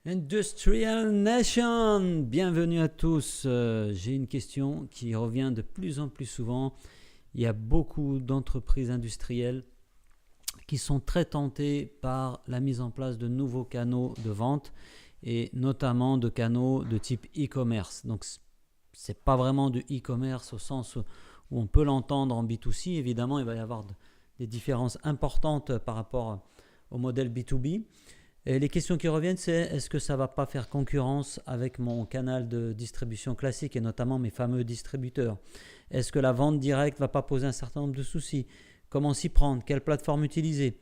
Industrial Nation, bienvenue à tous. J'ai une question qui revient de plus en plus souvent. Il y a beaucoup d'entreprises industrielles qui sont très tentées par la mise en place de nouveaux canaux de vente et notamment de canaux de type e-commerce. Donc, ce n'est pas vraiment du e-commerce au sens où on peut l'entendre en B2C. Évidemment, il va y avoir des différences importantes par rapport au modèle B2B. Et les questions qui reviennent, c'est est-ce que ça ne va pas faire concurrence avec mon canal de distribution classique et notamment mes fameux distributeurs? Est-ce que la vente directe ne va pas poser un certain nombre de soucis? Comment s'y prendre? Quelle plateforme utiliser?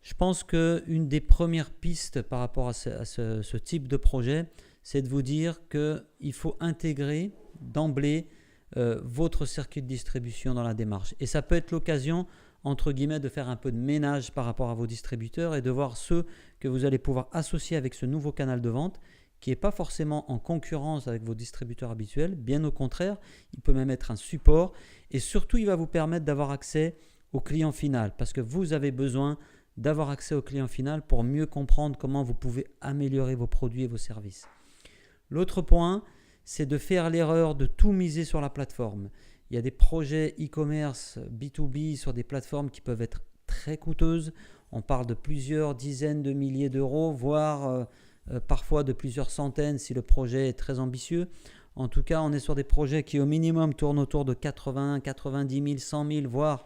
Je pense qu'une des premières pistes par rapport à ce type de projet, c'est de vous dire qu'il faut intégrer d'emblée votre circuit de distribution dans la démarche. Et ça peut être l'occasion entre guillemets, de faire un peu de ménage par rapport à vos distributeurs et de voir ceux que vous allez pouvoir associer avec ce nouveau canal de vente qui n'est pas forcément en concurrence avec vos distributeurs habituels. Bien au contraire, il peut même être un support et surtout, il va vous permettre d'avoir accès au client final parce que vous avez besoin d'avoir accès au client final pour mieux comprendre comment vous pouvez améliorer vos produits et vos services. L'autre point, c'est de faire l'erreur de tout miser sur la plateforme. Il y a des projets e-commerce B2B sur des plateformes qui peuvent être très coûteuses. On parle de plusieurs dizaines de milliers d'euros, voire parfois de plusieurs centaines si le projet est très ambitieux. En tout cas, on est sur des projets qui au minimum tournent autour de 80, 90 000, 100 000, voire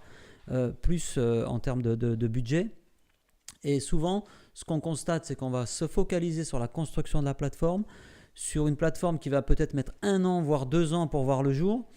plus en termes de budget. Et souvent, ce qu'on constate, c'est qu'on va se focaliser sur la construction de la plateforme, sur une plateforme qui va peut-être mettre 1 an, voire 2 ans pour voir le jour.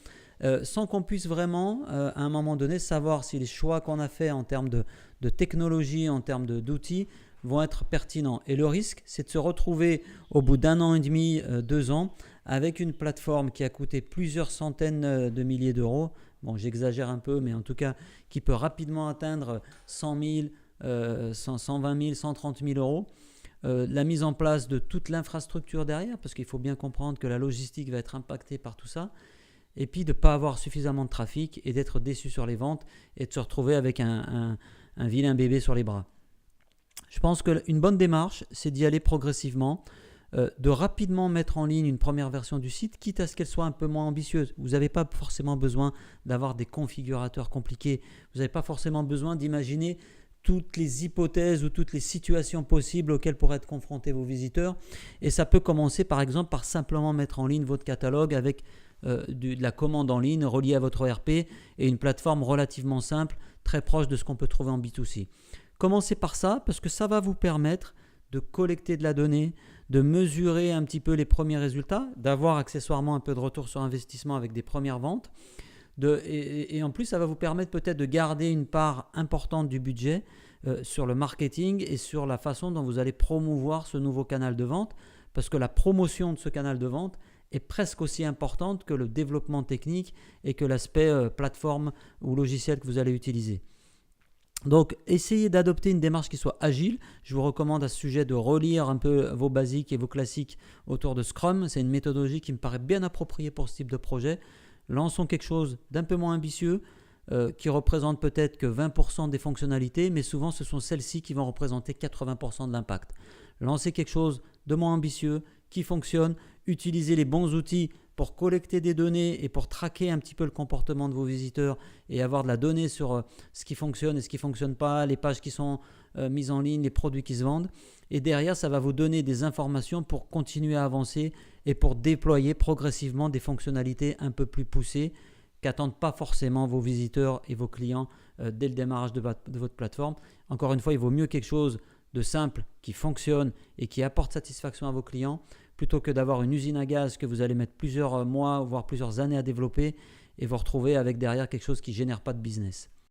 Sans qu'on puisse vraiment, à un moment donné, savoir si les choix qu'on a faits en termes de technologie, en termes d'outils, vont être pertinents. Et le risque, c'est de se retrouver au bout d'1 an et demi, 2 ans, avec une plateforme qui a coûté plusieurs centaines de milliers d'euros. Bon, j'exagère un peu, mais en tout cas, qui peut rapidement atteindre 100 000, 120 000, 130 000 euros. La mise en place de toute l'infrastructure derrière, parce qu'il faut bien comprendre que la logistique va être impactée par tout ça. Et puis de ne pas avoir suffisamment de trafic et d'être déçu sur les ventes et de se retrouver avec un vilain bébé sur les bras. Je pense qu'une bonne démarche, c'est d'y aller progressivement, de rapidement mettre en ligne une première version du site, quitte à ce qu'elle soit un peu moins ambitieuse. Vous n'avez pas forcément besoin d'avoir des configurateurs compliqués. Vous n'avez pas forcément besoin d'imaginer toutes les hypothèses ou toutes les situations possibles auxquelles pourraient être confrontés vos visiteurs. Et ça peut commencer par exemple par simplement mettre en ligne votre catalogue avec de la commande en ligne reliée à votre ERP et une plateforme relativement simple, très proche de ce qu'on peut trouver en B2C. Commencez par ça parce que ça va vous permettre de collecter de la donnée, de mesurer un petit peu les premiers résultats, d'avoir accessoirement un peu de retour sur investissement avec des premières ventes. Et en plus, ça va vous permettre peut-être de garder une part importante du budget sur le marketing et sur la façon dont vous allez promouvoir ce nouveau canal de vente parce que la promotion de ce canal de vente est presque aussi importante que le développement technique et que l'aspect plateforme ou logiciel que vous allez utiliser. Donc, essayez d'adopter une démarche qui soit agile. Je vous recommande à ce sujet de relire un peu vos basiques et vos classiques autour de Scrum. C'est une méthodologie qui me paraît bien appropriée pour ce type de projet. Lançons quelque chose d'un peu moins ambitieux qui représente peut-être que 20% des fonctionnalités, mais souvent ce sont celles-ci qui vont représenter 80% de l'impact. Lancez quelque chose de moins ambitieux, qui fonctionne, utilisez les bons outils pour collecter des données et pour traquer un petit peu le comportement de vos visiteurs et avoir de la donnée sur ce qui fonctionne et ce qui ne fonctionne pas, les pages qui sont mises en ligne, les produits qui se vendent. Et derrière, ça va vous donner des informations pour continuer à avancer et pour déployer progressivement des fonctionnalités un peu plus poussées qu'attendent pas forcément vos visiteurs et vos clients dès le démarrage de votre plateforme. Encore une fois, il vaut mieux quelque chose de simple, qui fonctionne et qui apporte satisfaction à vos clients, plutôt que d'avoir une usine à gaz que vous allez mettre plusieurs mois, voire plusieurs années à développer et vous retrouver avec derrière quelque chose qui ne génère pas de business.